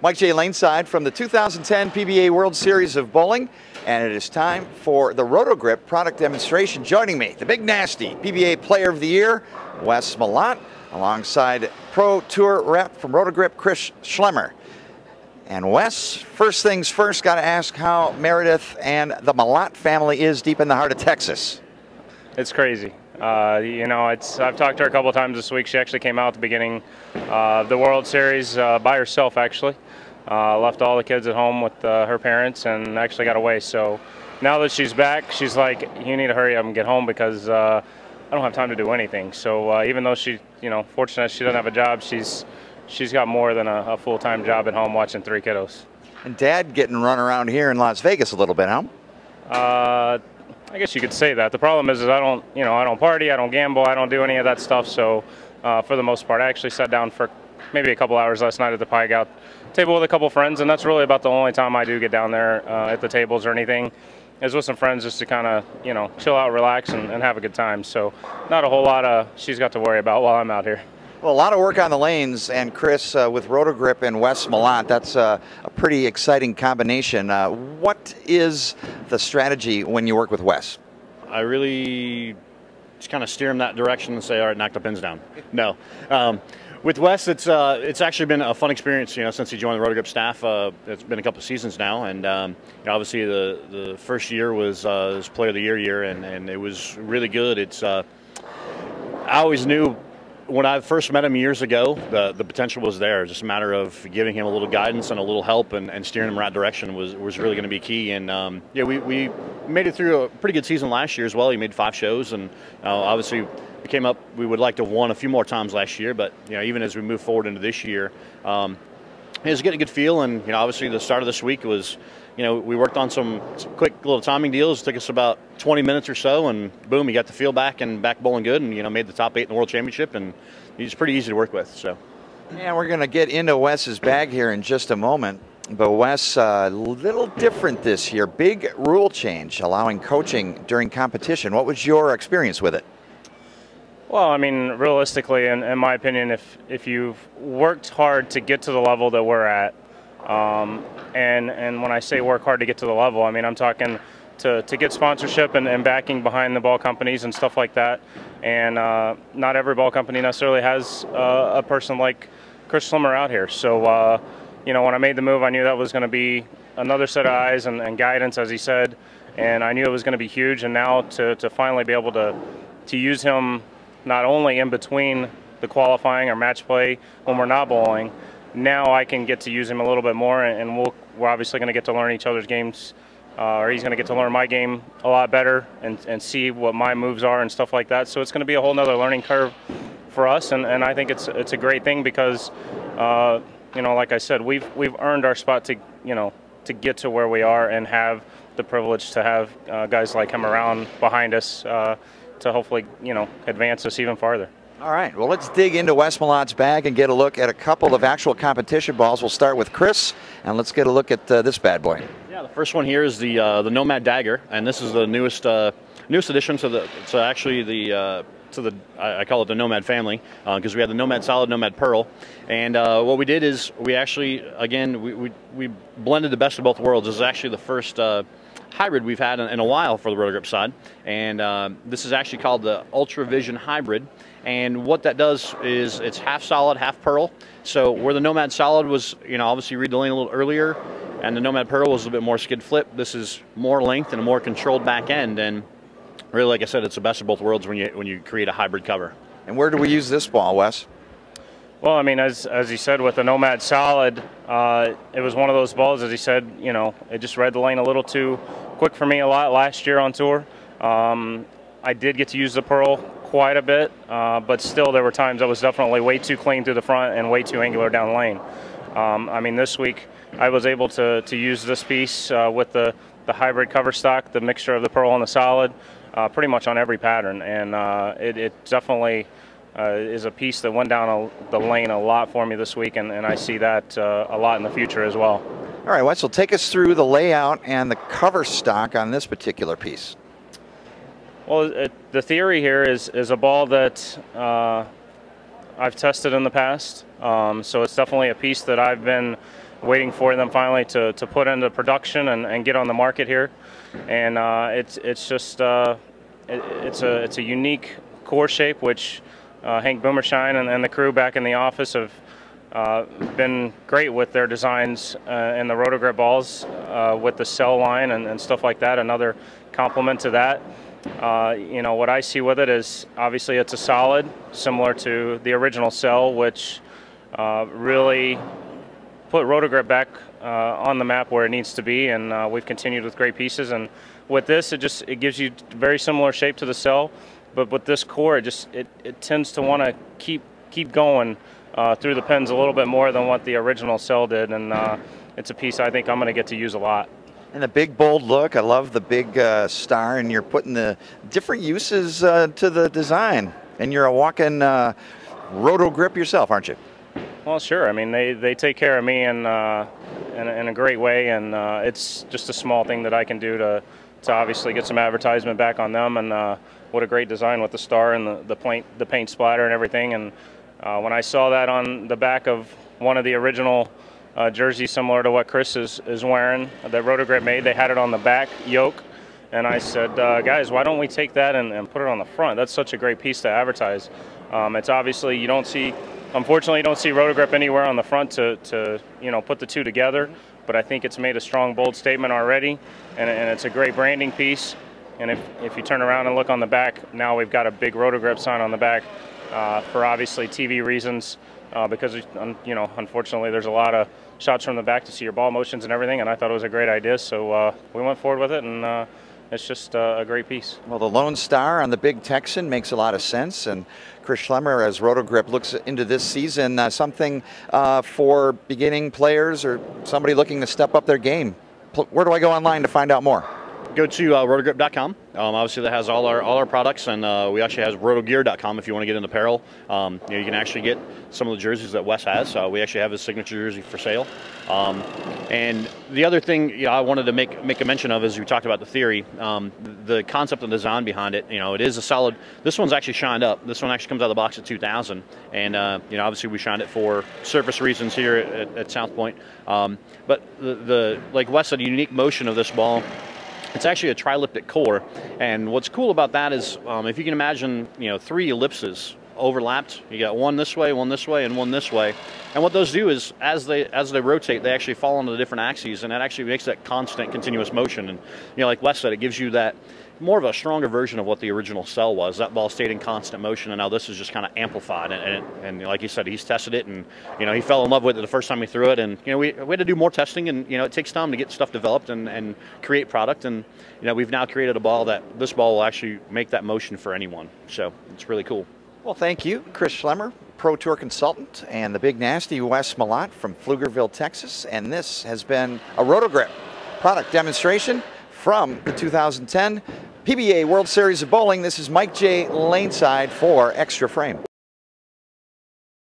Mike J. Laneside from the 2010 PBA World Series of Bowling, and it is time for the Roto Grip product demonstration. Joining me, the big nasty PBA Player of the Year, Wes Malott, alongside Pro Tour rep from Roto Grip, Chris Schlemmer. And Wes, first things first, got to ask how Meredith and the Malott family is deep in the heart of Texas. It's crazy. You know, I've talked to her a couple of times this week. She actually came out at the beginning of the World Series by herself, actually. Left all the kids at home with her parents and actually got away. So now that she's back, she's like, you need to hurry up and get home because I don't have time to do anything. So even though she, you know, fortunate she doesn't have a job, she's got more than a full-time job at home watching 3 kiddos. And Dad getting run around here in Las Vegas a little bit, huh? I guess you could say that. The problem is I don't party, I don't gamble, I don't do any of that stuff. So for the most part, I actually sat down for maybe a couple hours last night at the pie gout table with a couple friends, and that's really about the only time I do get down there at the tables or anything, is with some friends just to kind of, you know, chill out, relax, and have a good time. So not a whole lot she's got to worry about while I'm out here. Well, a lot of work on the lanes, and Chris, with Roto Grip and Wes Malott, that's a pretty exciting combination. What is the strategy when you work with Wes? I really just kind of steer him that direction and say, all right, knock the pins down. No. With Wes, it's actually been a fun experience, you know, since he joined the Roto Grip staff. It's been a couple of seasons now, and you know, obviously the first year was his Player of the Year, and it was really good. I always knew when I first met him years ago, the potential was there. Just a matter of giving him a little guidance and a little help and steering him in the right direction was really going to be key. And yeah, we made it through a pretty good season last year as well. He made 5 shows, and obviously we came up. We would like to have won a few more times last year, but you know, even as we move forward into this year, it was getting a good feel. And you know, obviously the start of this week was, you know, we worked on some quick little timing deals. It took us about 20 minutes or so, and boom, he got the feel back and back bowling good, and you know, made the top 8 in the World Championship, and he's pretty easy to work with. So, yeah, we're going to get into Wes's bag here in just a moment. But Wes, a little different this year. Big rule change allowing coaching during competition. What was your experience with it? Well, I mean, realistically, in my opinion, if you've worked hard to get to the level that we're at, and when I say work hard to get to the level, I mean I'm talking to get sponsorship and backing behind the ball companies and stuff like that. And not every ball company necessarily has a person like Chris Schlemmer out here. So you know, when I made the move, I knew that was going to be another set of eyes and guidance, as he said, and I knew it was going to be huge. And now to finally be able to use him not only in between the qualifying or match play when we're not bowling, now I can get to use him a little bit more, and we're obviously going to get to learn each other's games, or he's going to get to learn my game a lot better and see what my moves are and stuff like that. So it's going to be a whole nother learning curve for us, and I think it's a great thing because you know, like I said, we've earned our spot to, you know, to get to where we are and have the privilege to have guys like him around behind us to hopefully, you know, advance us even farther. All right, well, let's dig into Wes Malott's bag and get a look at a couple of actual competition balls. We'll start with Chris, and let's get a look at this bad boy. Yeah, the first one here is the Nomad Dagger, and this is the newest addition to I call it the Nomad family, because we had the Nomad Solid, Nomad Pearl, and what we did is we actually, again, we blended the best of both worlds. This is actually the first hybrid we've had in a while for the Roto Grip side, and this is actually called the Ultravision Hybrid. And what that does is it's half solid, half pearl. So where the Nomad Solid was, you know, obviously read the lane a little earlier, and the Nomad Pearl was a little bit more skid flip, this is more length and a more controlled back end. And really, like I said, it's the best of both worlds when you create a hybrid cover. And where do we use this ball, Wes? Well, I mean, as you said, with the Nomad Solid, it was one of those balls, as he said, you know, it just read the lane a little too quick for me a lot last year on tour. I did get to use the Pearl quite a bit, but still there were times I was definitely way too clean through the front and way too angular down the lane. I mean, this week I was able to use this piece with the hybrid cover stock, the mixture of the Pearl and the Solid, pretty much on every pattern, and it definitely is a piece that went down the lane a lot for me this week, and I see that a lot in the future as well. All right, Wes, so take us through the layout and the cover stock on this particular piece. Well, the theory here is a ball that I've tested in the past, so it's definitely a piece that I've been waiting for them finally to put into production and get on the market here. And it's just it's a unique core shape, which Hank Boomershine and the crew back in the office have been great with their designs in the Roto Grip balls with the cell line and stuff like that. Another compliment to that. You know, what I see with it is obviously it's a solid, similar to the original cell, which really put Roto Grip back on the map where it needs to be, and we've continued with great pieces. And with this, it gives you very similar shape to the cell, but with this core, it tends to want to keep going through the pins a little bit more than what the original cell did, and it's a piece I think I'm going to get to use a lot. And the big bold look, I love the big star, and you're putting the different uses to the design. And you're a walking Roto Grip yourself, aren't you? Well, sure. I mean, they take care of me in a great way, and it's just a small thing that I can do to obviously get some advertisement back on them. And what a great design with the star and the paint splatter and everything. And when I saw that on the back of one of the original jerseys, similar to what Chris is wearing, that Roto Grip made, they had it on the back yoke. And I said, guys, why don't we take that and put it on the front? That's such a great piece to advertise. It's obviously, unfortunately, you don't see Roto Grip anywhere on the front to put the two together. But I think it's made a strong, bold statement already, and it's a great branding piece. And if you turn around and look on the back, now we've got a big Roto Grip sign on the back for obviously TV reasons, because unfortunately there's a lot of shots from the back to see your ball motions and everything, and I thought it was a great idea, so we went forward with it, and it's just a great piece. Well, the Lone Star on the big Texan makes a lot of sense, and Chris Schlemmer, as Roto Grip looks into this season, something for beginning players or somebody looking to step up their game. Where do I go online to find out more? Go to rotogrip.com. Obviously, that has all our products, and we actually have rotogear.com if you want to get into apparel. You can actually get some of the jerseys that Wes has. We actually have his signature jersey for sale. And the other thing I wanted to make a mention of is we talked about the theory, the concept and design behind it. It is a solid. This one's actually shined up. This one actually comes out of the box at 2000, and obviously we shined it for surface reasons here at South Point. But like Wes said, the unique motion of this ball. It's actually a triliptic core, and what's cool about that is if you can imagine, 3 ellipses overlapped. You got one this way, and one this way. And what those do is, as they rotate, they actually fall onto the different axes, and that actually makes that constant, continuous motion. And like Wes said, it gives you that more of a stronger version of what the original cell was. That ball stayed in constant motion, and now this is just kind of amplified. And like you said, he's tested it, and he fell in love with it the first time he threw it. And we had to do more testing, and it takes time to get stuff developed and create product. And we've now created a ball this ball will actually make that motion for anyone. So it's really cool. Well, thank you, Chris Schlemmer, Pro Tour consultant, and the big nasty Wes Malott from Pflugerville, Texas. And this has been a Roto Grip product demonstration from the 2010 PBA World Series of Bowling. This is Mike J. Laneside for Extra Frame.